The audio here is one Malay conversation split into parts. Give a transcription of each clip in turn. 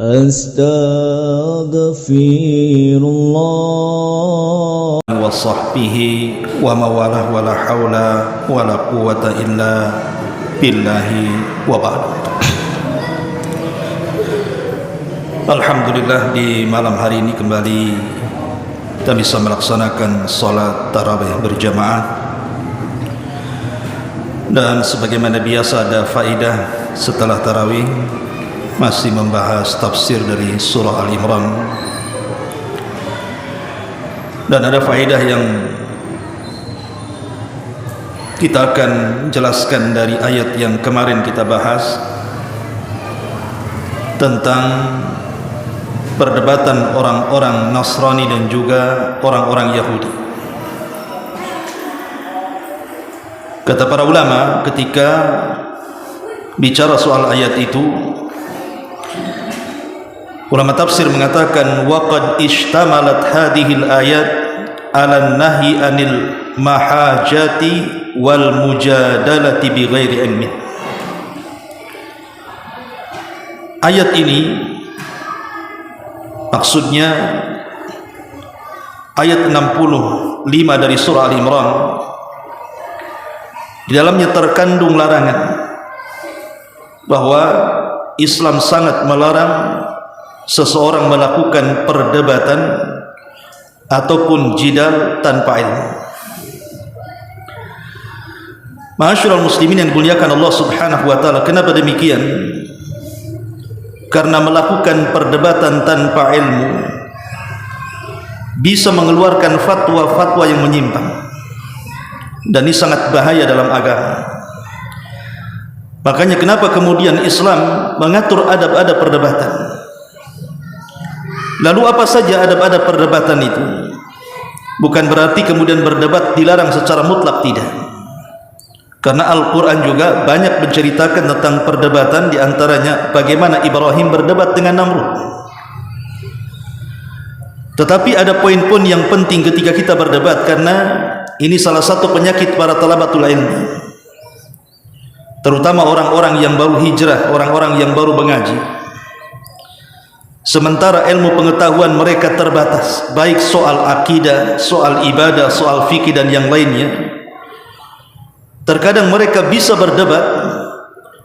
Astaghfirullah wa sahbihi wa mawalah wa la hawla wa la quwata illa billahi wa ba'd. Alhamdulillah, di malam hari ini kembali kita bisa melaksanakan salat tarawih berjamaah, dan sebagaimana biasa ada faedah setelah tarawih, masih membahas tafsir dari surah Al-Imran, dan ada faedah yang kita akan jelaskan dari ayat yang kemarin kita bahas tentang perdebatan orang-orang Nasrani dan juga orang-orang Yahudi. Kata para ulama ketika bicara soal ayat itu, ulama tafsir mengatakan waqad ishtamalat hadhil ayat ala nahi anil mahajati wal mujadalati bighairi ilmin. Ayat ini maksudnya ayat 65 dari surah Al-Imran, di dalamnya terkandung larangan bahwa Islam sangat melarang seseorang melakukan perdebatan ataupun jidal tanpa ilmu. Ma'asyiral muslimin yang dimuliakan Allah Subhanahu wa taala, kenapa demikian? Karena melakukan perdebatan tanpa ilmu bisa mengeluarkan fatwa-fatwa yang menyimpang, dan ini sangat bahaya dalam agama. Makanya kenapa kemudian Islam mengatur adab-adab perdebatan. Lalu apa saja adab-adab perdebatan itu? Bukan berarti kemudian berdebat dilarang secara mutlak, tidak. Karena Al-Quran juga banyak menceritakan tentang perdebatan, diantaranya bagaimana Ibrahim berdebat dengan Namrud. Tetapi ada poin-poin yang penting ketika kita berdebat, karena ini salah satu penyakit para talabatul ilmi, terutama orang-orang yang baru hijrah, orang-orang yang baru mengaji. Sementara ilmu pengetahuan mereka terbatas, baik soal akidah, soal ibadah, soal fikih dan yang lainnya. Terkadang mereka bisa berdebat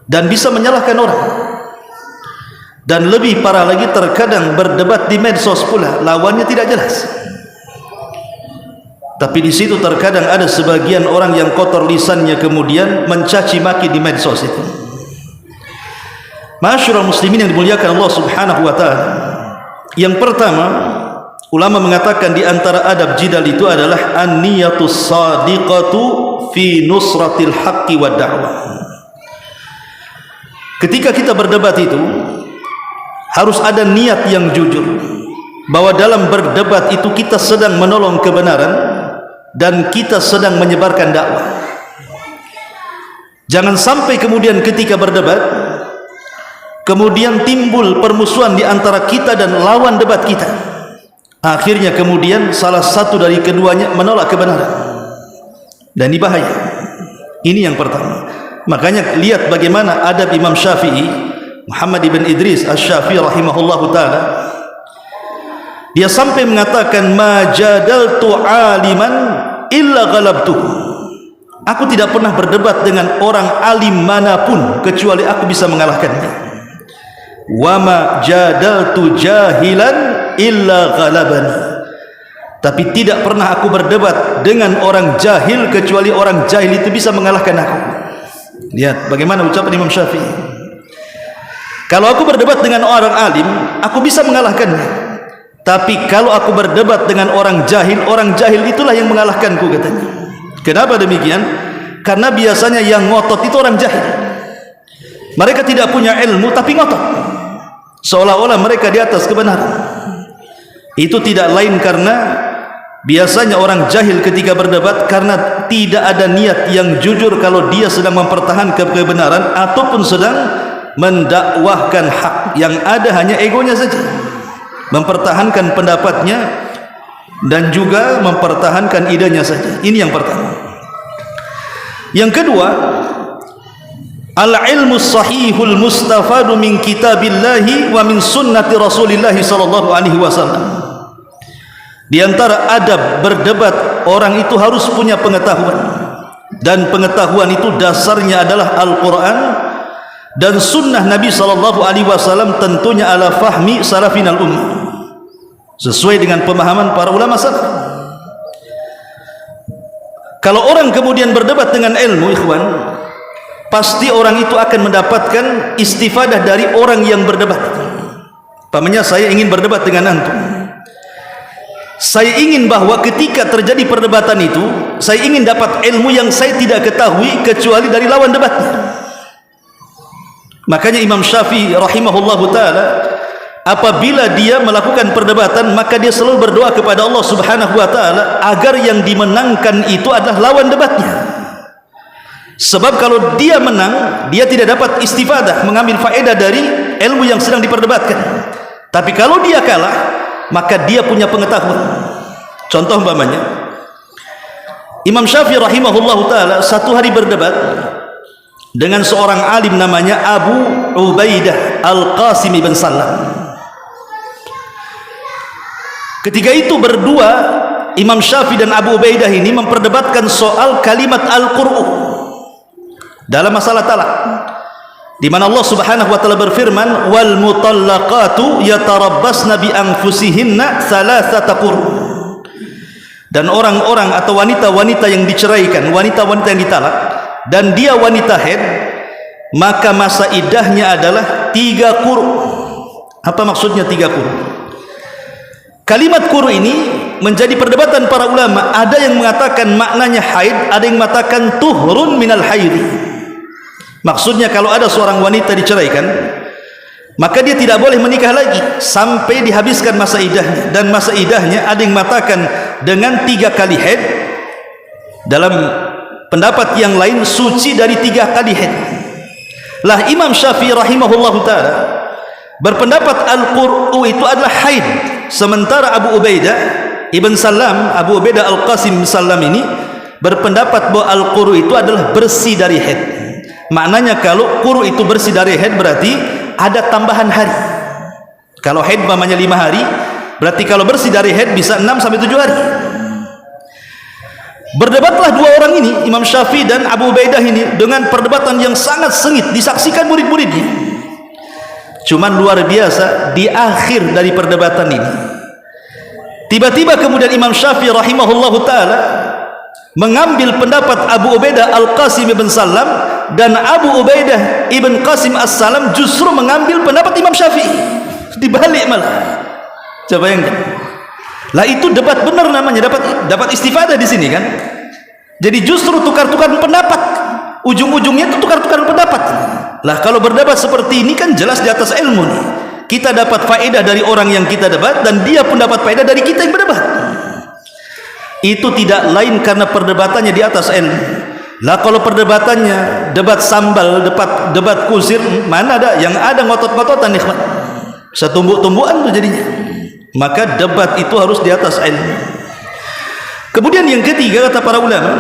dan bisa menyalahkan orang. Dan lebih parah lagi, terkadang berdebat di medsos pula, lawannya tidak jelas. Tapi di situ terkadang ada sebagian orang yang kotor lisannya kemudian mencaci maki di medsos itu. Ma'asyiral muslimin yang dimuliakan Allah Subhanahu wa taala, yang pertama ulama mengatakan di antara adab jidal itu adalah an-niyatus shadiqatu fi nusratil haqqi wad da'wah. Ketika kita berdebat itu harus ada niat yang jujur, bahwa dalam berdebat itu kita sedang menolong kebenaran dan kita sedang menyebarkan dakwah. Jangan sampai kemudian ketika berdebat kemudian timbul permusuhan di antara kita dan lawan debat kita. Akhirnya kemudian salah satu dari keduanya menolak kebenaran, dan ini bahaya. Ini yang pertama. Makanya lihat bagaimana adab Imam Syafi'i, Muhammad ibn Idris Asy-Syafi'i rahimahullahu taala. Dia sampai mengatakan ma jadaltu aliman illa ghalabtuhu. Aku tidak pernah berdebat dengan orang alim manapun kecuali aku bisa mengalahkannya. Wa ma jadaltu jahilan illa ghalabani. Tapi tidak pernah aku berdebat dengan orang jahil kecuali orang jahil itu bisa mengalahkan aku. Lihat bagaimana ucapan Imam Syafi'i. Kalau aku berdebat dengan orang alim, aku bisa mengalahkannya. Tapi kalau aku berdebat dengan orang jahil itulah yang mengalahkanku, katanya. Kenapa demikian? Karena biasanya yang ngotot itu orang jahil. Mereka tidak punya ilmu tapi ngotot, seolah-olah mereka di atas kebenaran. Itu tidak lain karena biasanya orang jahil ketika berdebat karena tidak ada niat yang jujur kalau dia sedang mempertahankan kebenaran ataupun sedang mendakwahkan hak. Yang ada hanya egonya saja, mempertahankan pendapatnya dan juga mempertahankan idenya saja. Ini yang pertama. Yang kedua, al-ilmu sahihul mustafadu min kitabillahi wa min sunnati rasulillahi sallallahu alaihi wasallam. Di antara adab berdebat, orang itu harus punya pengetahuan, dan pengetahuan itu dasarnya adalah Al-Quran dan sunnah Nabi sallallahu alaihi wasallam, tentunya ala fahmi salafinal ummah, sesuai dengan pemahaman para ulama salaf. Kalau orang kemudian berdebat dengan ilmu, ikhwan, pasti orang itu akan mendapatkan istifadah dari orang yang berdebat. Pamannya, saya ingin berdebat dengan antum, saya ingin bahwa ketika terjadi perdebatan itu, saya ingin dapat ilmu yang saya tidak ketahui kecuali dari lawan debatnya. Makanya Imam Syafi'i rahimahullahu ta'ala, apabila dia melakukan perdebatan, maka dia selalu berdoa kepada Allah subhanahu wa ta'ala agar yang dimenangkan itu adalah lawan debatnya. Sebab kalau dia menang, dia tidak dapat istifadah, mengambil faedah dari ilmu yang sedang diperdebatkan. Tapi kalau dia kalah, maka dia punya pengetahuan. Contoh umpamanya, Imam Syafi'i rahimahullahu ta'ala satu hari berdebat dengan seorang alim namanya Abu Ubaidah Al-Qasim ibn Sallam. Ketika itu berdua, Imam Syafi'i dan Abu Ubaidah ini memperdebatkan soal kalimat Al-Qur'an dalam masalah talak, di mana Allah Subhanahu wa taala berfirman, wal mutallaqatu yatarabbasna bi anfusihinna thalathata qur'. Dan orang-orang atau wanita-wanita yang diceraikan, wanita-wanita yang ditalak, dan dia wanita haid, maka masa iddahnya adalah 3 qur'. Apa maksudnya 3 qur'? Kalimat qur' ini menjadi perdebatan para ulama. Ada yang mengatakan maknanya haid, ada yang mengatakan tuhrun minal haid. Maksudnya kalau ada seorang wanita diceraikan, maka dia tidak boleh menikah lagi sampai dihabiskan masa iddahnya. Dan masa iddahnya ada yang mengatakan dengan 3 kali haid, dalam pendapat yang lain suci dari 3 kali haid. Lah Imam Syafi'i rahimahullahu ta'ala berpendapat Al-Qur'u itu adalah haid, sementara Abu Ubaidah Ibn Sallam, Abu Ubaidah Al-Qasim Ibn Sallam ini berpendapat bahwa Al-Qur'u itu adalah bersih dari haid. Maknanya kalau qur'u itu bersih dari haid, berarti ada tambahan hari. Kalau haid umpamanya 5 hari, berarti kalau bersih dari haid bisa 6 sampai 7 hari. Berdebatlah dua orang ini, Imam Syafi'i dan Abu Ubaidah ini, dengan perdebatan yang sangat sengit, disaksikan murid-muridnya. Cuman luar biasa, di akhir dari perdebatan ini, tiba-tiba kemudian Imam Syafi'i rahimahullahu ta'ala mengambil pendapat Abu Ubaidah Al-Qasim ibn Sallam, dan Abu Ubaidah ibn Qasim As-Salam justru mengambil pendapat Imam Syafi'i. Dibalik malah. Coba yang lah, itu debat benar namanya, dapat istifadah di sini kan. Jadi justru tukar-tukar pendapat, ujung-ujungnya itu tukar-tukar pendapat. Lah kalau berdebat seperti ini kan jelas di atas ilmu nih. Kita dapat faedah dari orang yang kita debat, dan dia pun dapat faedah dari kita yang berdebat. Itu tidak lain karena perdebatannya di atas ilmu. Lah kalau perdebatannya debat sambal, debat kusir, mana ada yang ada ngotot-ngototan, ikhwan, setumbuk-tumbukan itu jadinya. Maka debat itu harus di atas ilmu. Kemudian yang ketiga, kata para ulama,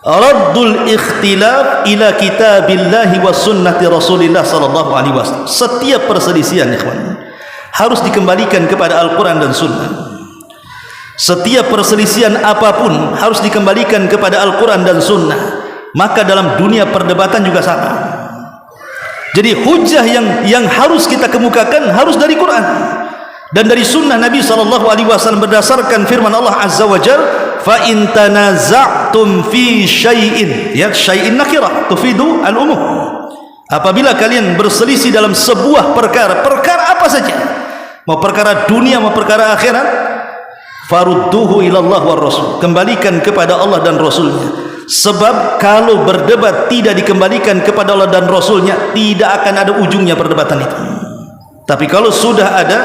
raddul ikhtilaf ila kitabillahi wa sunnati rasulillah sallallahu alaihi wasallam. Setiap perselisihan, ikhwan, harus dikembalikan kepada Al-Quran dan Sunnah. Setiap perselisihan apapun harus dikembalikan kepada Al-Quran dan Sunnah. Maka dalam dunia perdebatan juga sama. Jadi hujah yang harus kita kemukakan harus dari Quran dan dari Sunnah Nabi SAW, berdasarkan firman Allah Azza wa Jalla, fa in tanaza'tum fi syai'in, ya, syai'in nakirah tufidu al-umum. Apabila kalian berselisih dalam sebuah perkara apa saja, mau perkara dunia mau perkara akhirat, farudduhu ilallah wa rasul, kembalikan kepada Allah dan Rasulnya. Sebab kalau berdebat tidak dikembalikan kepada Allah dan Rasulnya, tidak akan ada ujungnya perdebatan itu. Tapi kalau sudah ada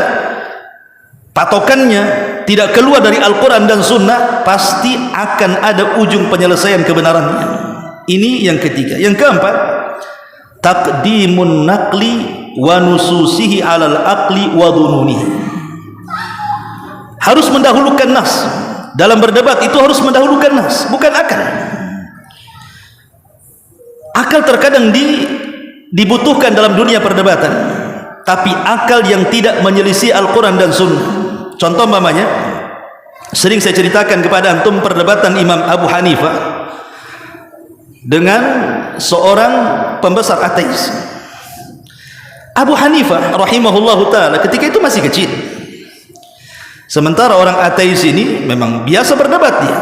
patokannya, tidak keluar dari Al-Quran dan Sunnah, pasti akan ada ujung penyelesaian kebenarannya. Ini yang ketiga. Yang keempat, taqdimun naqli wa nususihi alal aqli wa dhununihi. Harus mendahulukan nas. Dalam berdebat itu harus mendahulukan nas, bukan akal. Akal terkadang dibutuhkan dalam dunia perdebatan, tapi akal yang tidak menyelisih Al-Quran dan Sunnah. Contoh umpamanya, sering saya ceritakan kepada antum perdebatan Imam Abu Hanifah dengan seorang pembesar ateis. Abu Hanifah rahimahullahu ta'ala ketika itu masih kecil, sementara orang ateis ini memang biasa berdebat dia.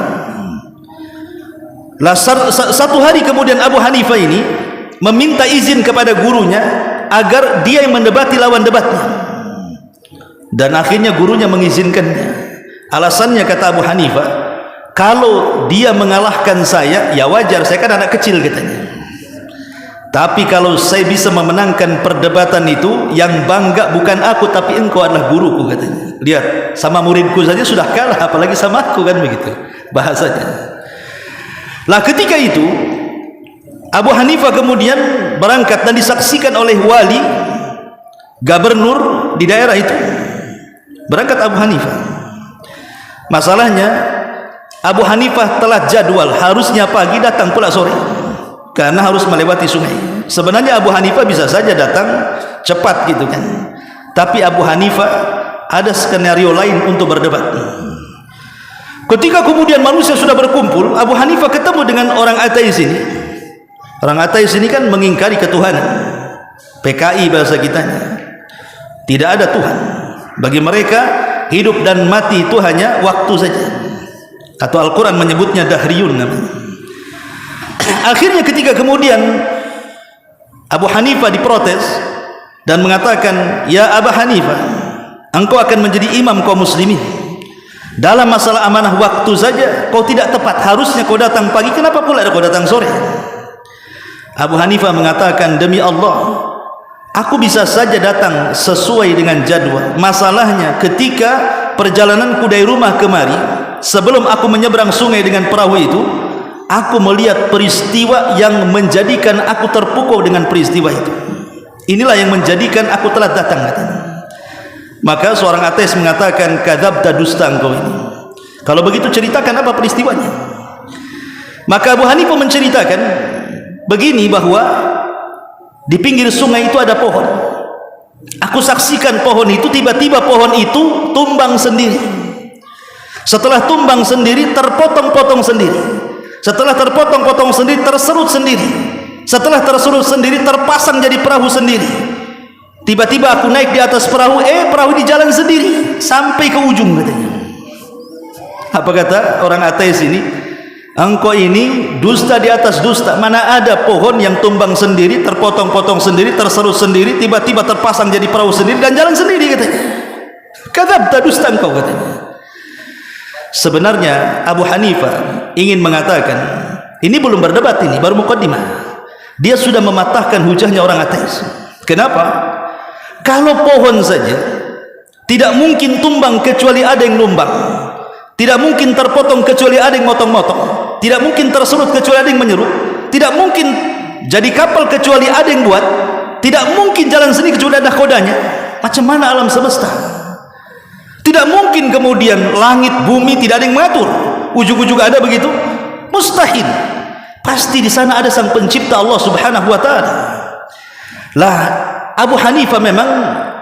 Satu hari kemudian Abu Hanifah ini meminta izin kepada gurunya agar dia yang mendebati lawan debatnya, dan akhirnya gurunya mengizinkannya. Alasannya, kata Abu Hanifah, kalau dia mengalahkan saya, ya wajar, saya kan anak kecil katanya. Tapi kalau saya bisa memenangkan perdebatan itu, yang bangga bukan aku tapi engkau adalah guruku katanya. Lihat, sama muridku saja sudah kalah, apalagi sama aku, kan begitu bahasanya. Lah ketika itu Abu Hanifah kemudian berangkat dan disaksikan oleh wali gubernur di daerah itu. Berangkat Abu Hanifah. Masalahnya Abu Hanifah telah jadwal, harusnya pagi, datang pula sore karena harus melewati sungai. Sebenarnya Abu Hanifah bisa saja datang cepat gitu kan, tapi Abu Hanifah ada skenario lain untuk berdebat. Ketika kemudian manusia sudah berkumpul, Abu Hanifah ketemu dengan orang ateis ini. Orang ateis ini kan mengingkari ketuhanan, PKI bahasa kitanya, tidak ada Tuhan. Bagi mereka hidup dan mati itu hanya waktu saja, atau Al-Quran menyebutnya dahriyun namanya. Akhirnya ketika kemudian Abu Hanifah diprotes dan mengatakan, ya Abu Hanifah, engkau akan menjadi imam kaum muslimin. Dalam masalah amanah waktu saja kau tidak tepat, harusnya kau datang pagi, kenapa pula kau datang sore? Abu Hanifah mengatakan, demi Allah, aku bisa saja datang sesuai dengan jadwal. Masalahnya ketika perjalananku dari rumah kemari, sebelum aku menyeberang sungai dengan perahu itu, aku melihat peristiwa yang menjadikan aku terpukau dengan peristiwa itu. Inilah yang menjadikan aku telat datang katanya. Maka seorang ateis mengatakan, kadzabta, dusta engkau ini. Kalau begitu ceritakan apa peristiwanya. Maka Abu Hanifah menceritakan begini, bahwa di pinggir sungai itu ada pohon. Aku saksikan pohon itu, tiba-tiba pohon itu tumbang sendiri. Setelah tumbang sendiri, terpotong-potong sendiri. Setelah terpotong-potong sendiri, terserut sendiri. Setelah terserut sendiri, terpasang jadi perahu sendiri. Tiba-tiba aku naik di atas perahu, perahu di jalan sendiri sampai ke ujung katanya. Apa kata orang ateis ini? Engkau ini dusta di atas dusta. Mana ada pohon yang tumbang sendiri, terpotong-potong sendiri, terserut sendiri, tiba-tiba terpasang jadi perahu sendiri dan jalan sendiri katanya. Kadzabta, dusta engkau katanya. Sebenarnya Abu Hanifah ingin mengatakan, ini belum berdebat, ini baru muqaddimah. Dia sudah mematahkan hujahnya orang ateis. Kenapa? Kalau pohon saja tidak mungkin tumbang kecuali ada yang numbang, tidak mungkin terpotong kecuali ada yang motong-motong, tidak mungkin terserut kecuali ada yang menyerut, tidak mungkin jadi kapal kecuali ada yang buat, tidak mungkin jalan sendiri kecuali ada kodanya. Macam mana alam semesta? Tidak mungkin kemudian langit bumi tidak ada yang mengatur, ujung-ujung ada begitu, mustahil. Pasti di sana ada sang pencipta, Allah Subhanahu wa ta'ala. Lah Abu Hanifah memang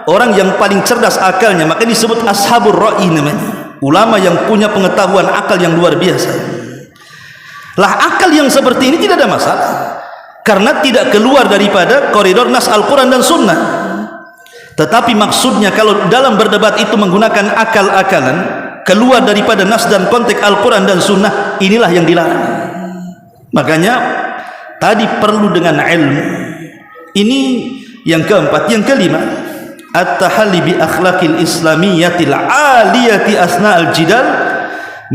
orang yang paling cerdas akalnya, maka disebut ashabur ra'i namanya, ulama yang punya pengetahuan akal yang luar biasa. Lah akal yang seperti ini tidak ada masalah, karena tidak keluar daripada koridor nas Al-Quran dan Sunnah. Tetapi maksudnya kalau dalam berdebat itu menggunakan akal-akalan, keluar daripada nas dan konteks Al-Quran dan Sunnah, inilah yang dilarang. Makanya tadi perlu dengan ilmu. Ini yang keempat. Yang kelima, at-tahalli bi akhlaqil islamiyyatil aliyati asna'al jidal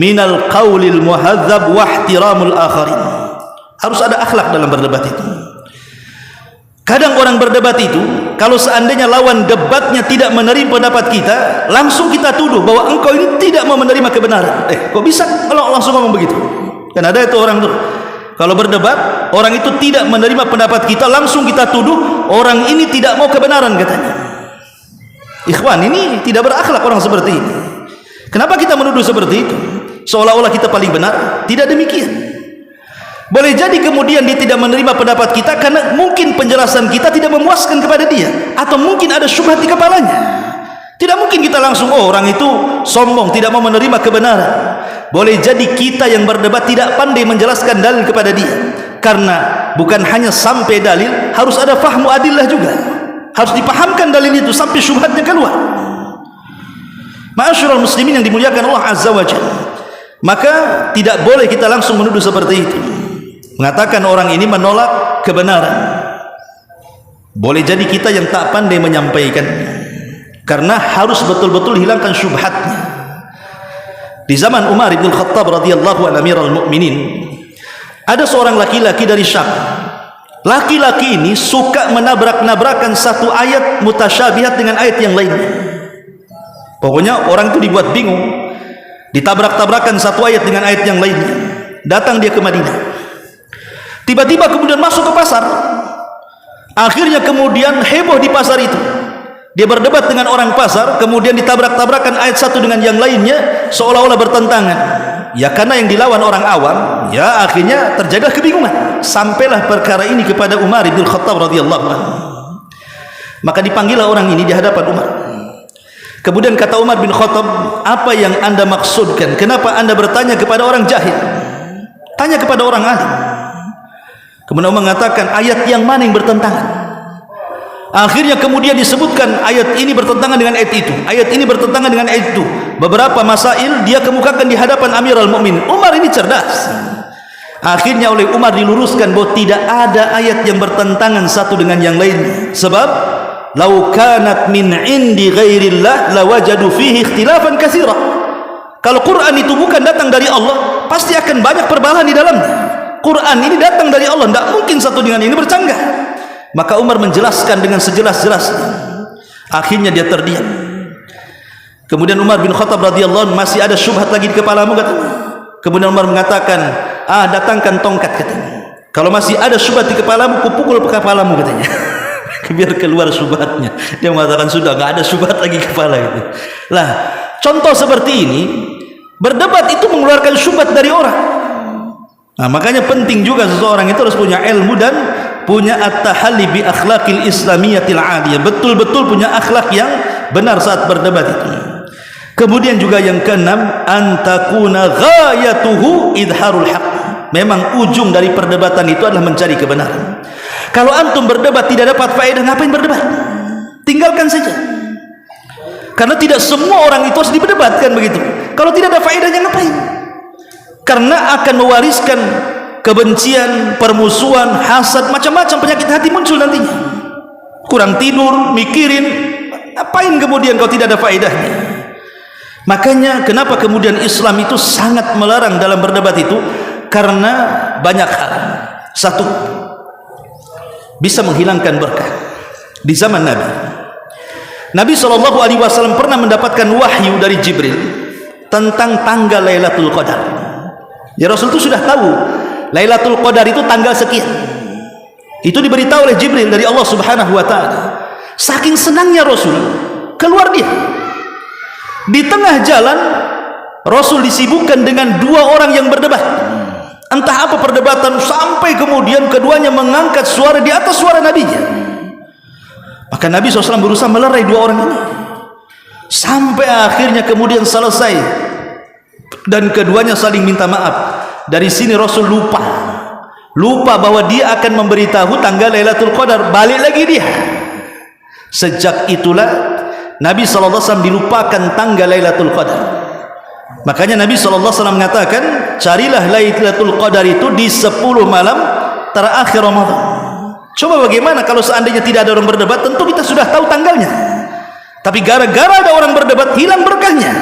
minal qawlil muhadzab wa ihtiramul akharin. Harus ada akhlak dalam berdebat itu. Kadang orang berdebat itu, kalau seandainya lawan debatnya tidak menerima pendapat kita, langsung kita tuduh bahwa engkau ini tidak mau menerima kebenaran. Kok bisa kalau langsung ngomong begitu? Kan ada itu orang tuh, kalau berdebat orang itu tidak menerima pendapat kita, langsung kita tuduh orang ini tidak mau kebenaran katanya. Ikhwan, ini tidak berakhlak orang seperti ini. Kenapa kita menuduh seperti itu? Seolah-olah kita paling benar. Tidak demikian. Boleh jadi kemudian dia tidak menerima pendapat kita karena mungkin penjelasan kita tidak memuaskan kepada dia, atau mungkin ada syubhat di kepalanya. Tidak mungkin kita langsung, oh orang itu sombong, tidak mau menerima kebenaran. Boleh jadi kita yang berdebat tidak pandai menjelaskan dalil kepada dia, karena bukan hanya sampai dalil, harus ada fahmu adillah juga, harus dipahamkan dalil itu sampai syubhatnya keluar. Ma'asyiral muslimin yang dimuliakan Allah Azza wa Jalla, maka tidak boleh kita langsung menuduh seperti itu, mengatakan orang ini menolak kebenaran. Boleh jadi kita yang tak pandai menyampaikan, karena harus betul-betul hilangkan syubhatnya. Di zaman Umar bin Khattab radhiyallahu anhu Amirul Mukminin, ada seorang laki-laki dari Syam. Laki-laki ini suka menabrak-nabrakan satu ayat mutasyabihat dengan ayat yang lain. Pokoknya orang itu dibuat bingung, ditabrak-tabrakan satu ayat dengan ayat yang lainnya. Datang dia ke Madinah, tiba-tiba kemudian masuk ke pasar. Akhirnya kemudian heboh di pasar itu. Dia berdebat dengan orang pasar, kemudian ditabrak-tabrakan ayat satu dengan yang lainnya, seolah-olah bertentangan. Ya karena yang dilawan orang awam, ya akhirnya terjadilah kebingungan. Sampailah perkara ini kepada Umar bin Khattab radhiyallahu anhu. Maka dipanggillah orang ini di hadapan Umar. Kemudian kata Umar bin Khattab, apa yang anda maksudkan? Kenapa anda bertanya kepada orang jahil? Tanya kepada orang alim. Kemudian Umar mengatakan, ayat yang mana yang bertentangan? Akhirnya kemudian disebutkan ayat ini bertentangan dengan ayat itu, ayat ini bertentangan dengan ayat itu. Beberapa masail dia kemukakan di hadapan Amirul Mukminin. Umar ini cerdas. Akhirnya oleh Umar diluruskan bahwa tidak ada ayat yang bertentangan satu dengan yang lain. Sebab lau kanat min indi ghairillah lawajadu fihi ikhtilafan katsira. Kalau Quran itu bukan datang dari Allah, pasti akan banyak perbedaan di dalamnya. Quran ini datang dari Allah, tidak mungkin satu dengan ini bercanggah. Maka Umar menjelaskan dengan sejelas-jelasnya. Akhirnya dia terdiam. Kemudian Umar bin Khattab radhiyallahu anhu, masih ada syubhat lagi di kepalamu katanya. Kemudian Umar mengatakan, datangkan tongkat katanya. Kalau masih ada syubhat di kepalamu, kupukul kepalamu katanya. Biar keluar syubhatnya. Dia mengatakan sudah enggak ada syubhat lagi kepala itu. Lah, contoh seperti ini, berdebat itu mengeluarkan syubhat dari orang. Nah, makanya penting juga seseorang itu harus punya ilmu dan punya at-tahalli bi akhlaqil islamiyatil 'aliyah, betul-betul punya akhlak yang benar saat berdebat itu. Kemudian juga yang keenam, antakuna ghayatuhu idharul haq. Memang ujung dari perdebatan itu adalah mencari kebenaran. Kalau antum berdebat tidak dapat faedah, ngapain berdebat? Tinggalkan saja. Karena tidak semua orang itu harus diperdebatkan begitu. Kalau tidak ada faedahnya ngapain? Karena akan mewariskan kebencian, permusuhan, hasad, macam-macam penyakit hati muncul nantinya. Kurang tidur, mikirin, ngapain kemudian kalau tidak ada faedahnya? Makanya kenapa kemudian Islam itu sangat melarang dalam berdebat itu? Karena banyak hal. Satu, bisa menghilangkan berkah. Di zaman Nabi SAW pernah mendapatkan wahyu dari Jibril tentang tanggal Lailatul Qadar. Ya Rasul itu sudah tahu Lailatul Qadar itu tanggal sekian. Itu diberitahu oleh Jibril dari Allah Subhanahu wa taala. Saking senangnya Rasul, keluar dia. Di tengah jalan Rasul disibukkan dengan dua orang yang berdebat. Entah apa perdebatan, sampai kemudian keduanya mengangkat suara di atas suara nabinya. Maka Nabi SAW berusaha melerai dua orang ini sampai akhirnya kemudian selesai dan keduanya saling minta maaf. Dari sini Rasul lupa bahwa dia akan memberitahu tanggal Lailatul Qadar. Balik lagi dia. Sejak itulah Nabi SAW dilupakan tanggal Lailatul Qadar. Makanya Nabi SAW mengatakan, carilah Lailatul Qadar itu di 10 malam terakhir Ramadan. Coba bagaimana kalau seandainya tidak ada orang berdebat, tentu kita sudah tahu tanggalnya. Tapi gara-gara ada orang berdebat, hilang berkahnya.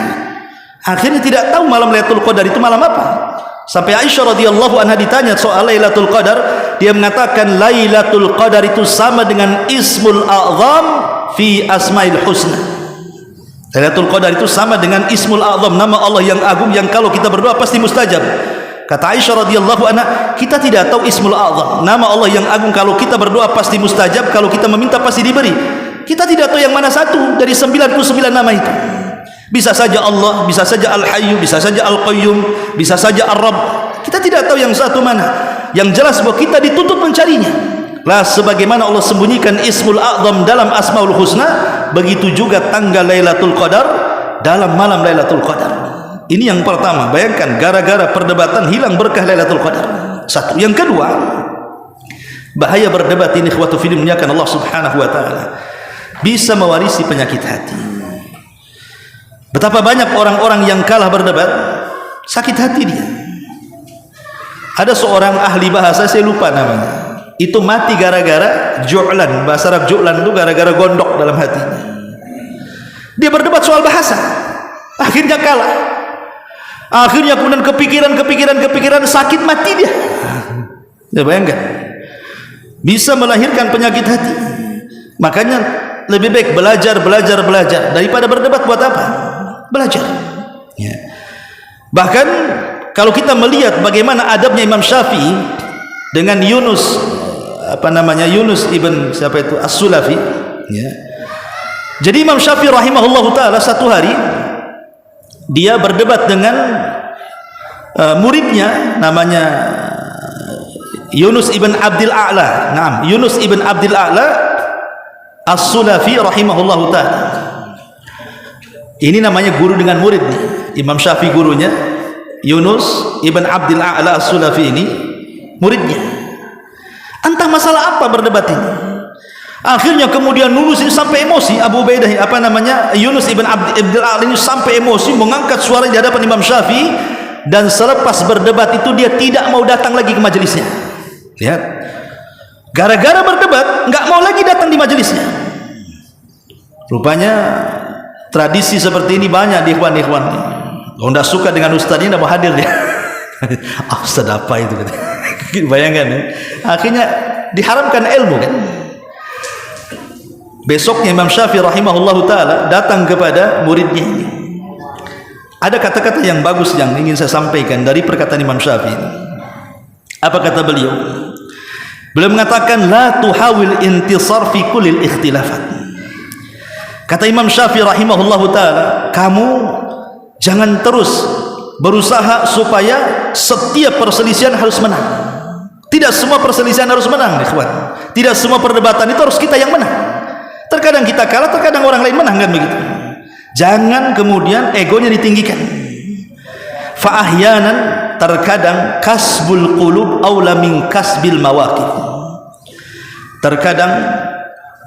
Akhirnya tidak tahu malam Lailatul Qadar itu malam apa. Sampai Aisyah radhiyallahu anha ditanya soal Lailatul Qadar, dia mengatakan Lailatul Qadar itu sama dengan Ismul A'zam fi Asmaul Husna. Lailatul Qadar itu sama dengan Ismul A'zam, nama Allah yang agung yang kalau kita berdoa pasti mustajab. Kata Aisyah radhiyallahu anha, kita tidak tahu Ismul A'zam, nama Allah yang agung kalau kita berdoa pasti mustajab, kalau kita meminta pasti diberi. Kita tidak tahu yang mana satu dari 99 nama itu. Bisa saja Allah, bisa saja Al-Hayyu, bisa saja Al-Qayyum, bisa saja Ar-Rabb. Kita tidak tahu yang satu mana. yang jelas bahwa kita dituntut mencarinya. Lah sebagaimana Allah sembunyikan Ismul A'zam dalam Asmaul Husna, begitu juga tanggal Lailatul Qadar dalam malam Lailatul Qadar. Ini yang pertama. Bayangkan, gara-gara perdebatan hilang berkah Lailatul Qadar. Satu. Yang kedua, bahaya berdebat ini ikhwatu fillah muliakan Allah Subhanahu wa taala, bisa mewarisi penyakit hati. Betapa banyak orang-orang yang kalah berdebat sakit hati dia. Ada seorang ahli bahasa, saya lupa namanya, itu mati gara-gara ju'lan. Bahasa Arab ju'lan itu gara-gara gondok dalam hatinya. Dia berdebat soal bahasa, akhirnya kalah. Akhirnya kemudian kepikiran sakit, mati dia. Ya bayangkan, bisa melahirkan penyakit hati. Makanya lebih baik belajar daripada berdebat. Buat apa? Belajar ya. Bahkan kalau kita melihat bagaimana adabnya Imam Syafi'i dengan Yunus ibn siapa itu As-Sulafi ya. Jadi Imam Syafi'i rahimahullahu taala satu hari dia berdebat dengan muridnya namanya Yunus ibn Abdil A'la. Naam, Yunus ibn Abdil A'la As-Sulafi rahimahullahu taala. Ini namanya guru dengan murid nih. Imam Syafi'i gurunya, Yunus ibn Abdil A'la As-Sulafi ini muridnya. Entah masalah apa berdebat ini. Akhirnya kemudian Yunus ini sampai emosi, Yunus ibn Abdil A'la ini sampai emosi, mengangkat suara di hadapan Imam Syafi'i, dan selepas berdebat itu dia tidak mau datang lagi ke majelisnya. Lihat, gara-gara berdebat nggak mau lagi datang di majelisnya. Rupanya tradisi seperti ini banyak di ikhwan-ikhwan. Kalau tidak suka dengan ustaz ini tidak mau hadir dia. Ustaz apa itu? Bayangkan ya. Akhirnya diharamkan ilmu kan. Besoknya Imam Syafi'i rahimahullahu taala datang kepada muridnya ini. Ada kata-kata yang bagus yang ingin saya sampaikan dari perkataan Imam Syafi'i. Apa kata beliau? Beliau mengatakan la tuhawil intisar fi kullil ikhtilafat. Kata Imam Syafi'i rahimahullahu taala, kamu jangan terus berusaha supaya setiap perselisihan harus menang. Tidak semua perselisihan harus menang, ikhwan. Tidak semua perdebatan itu harus kita yang menang. Terkadang kita kalah, terkadang orang lain menang, kan begitu. Jangan kemudian egonya ditinggikan. Fa ahyanan, terkadang kasbul qulub aula min kasbil mawaqif. Terkadang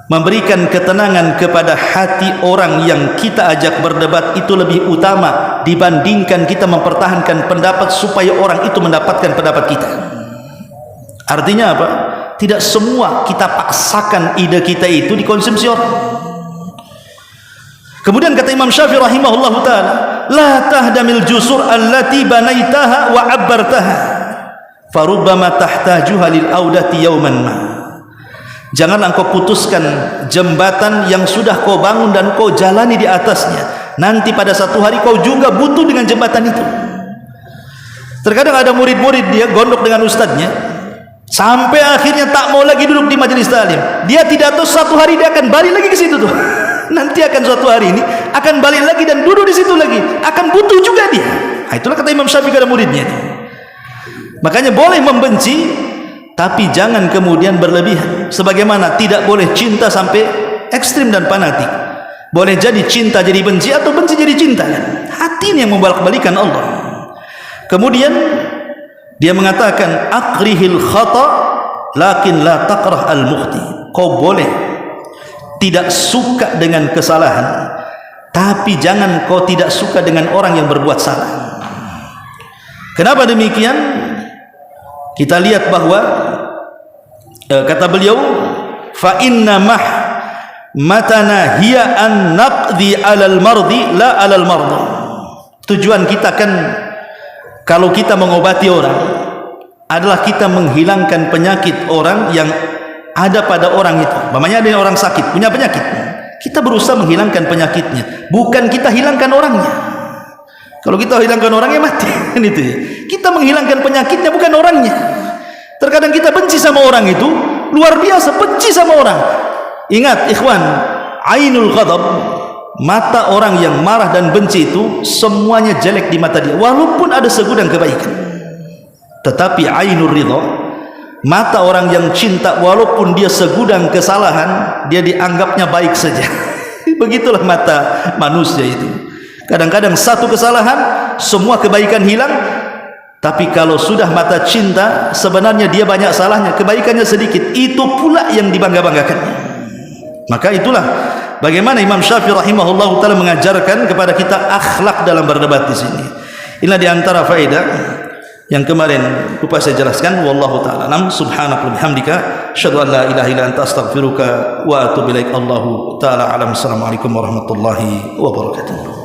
memberikan ketenangan kepada hati orang yang kita ajak berdebat itu lebih utama dibandingkan kita mempertahankan pendapat supaya orang itu mendapatkan pendapat kita. Artinya apa? Tidak semua kita paksakan ide kita itu dikonsumsi orang. Kemudian kata Imam Syafi'i rahimahullahu taala, la tahdamil jusur allati banaitaha wa abbartaha farubbama tahtajuha lil audati yawman ma. Jangan engkau putuskan jembatan yang sudah kau bangun dan kau jalani di atasnya. Nanti pada satu hari kau juga butuh dengan jembatan itu. Terkadang ada murid-murid dia gondok dengan ustadznya, sampai akhirnya tak mau lagi duduk di majelis taklim. Dia tidak tahu satu hari dia akan balik lagi ke situ tuh. Nanti akan suatu hari ini akan balik lagi dan duduk di situ lagi. Akan butuh juga dia. Nah, itulah kata Imam Syafi'i kepada muridnya itu. Makanya boleh membenci, tapi jangan kemudian berlebihan. Sebagaimana tidak boleh cinta sampai ekstrim dan fanatik. Boleh jadi cinta jadi benci atau benci jadi cinta. Hati ini yang membolak-balikan Allah. Kemudian dia mengatakan akrihil khata lakin la takrah al mukhti. Kau boleh tidak suka dengan kesalahan, tapi jangan kau tidak suka dengan orang yang berbuat salah. Kenapa demikian? Kita lihat bahwa kata beliau, fa inna mah matana hiya an naqdi alal mardi la alal mardi. Tujuan kita kan kalau kita mengobati orang adalah kita menghilangkan penyakit orang yang ada pada orang itu. Namanya ada orang sakit punya penyakit, kita berusaha menghilangkan penyakitnya, bukan kita hilangkan orangnya. Kalau kita hilangkan orangnya mati kan itu ya. Kita menghilangkan penyakitnya bukan orangnya. Terkadang kita benci sama orang itu luar biasa, benci sama orang. Ingat ikhwan, ainul ghadab, mata orang yang marah dan benci itu semuanya jelek di mata dia, walaupun ada segudang kebaikan. Tetapi ainur ridha, Mata orang yang cinta, walaupun dia segudang kesalahan, dia dianggapnya baik saja. Begitulah mata manusia itu. Kadang-kadang satu kesalahan, semua kebaikan hilang. Tapi kalau sudah mata cinta, sebenarnya dia banyak salahnya, kebaikannya sedikit. Itu pula yang dibangga-banggakannya. Maka itulah bagaimana Imam Syafi'i rahimahullah ta'ala mengajarkan kepada kita akhlak dalam berdebat di sini. Inilah diantara faedah yang kemarin lupa saya jelaskan. Wallahu ta'ala alam. Subhanaka wa bihamdika asyhadu an la ilaha illa anta astaghfiruka wa atubu ilaik. Allahu ta'ala alam. Assalamualaikum warahmatullahi wabarakatuh.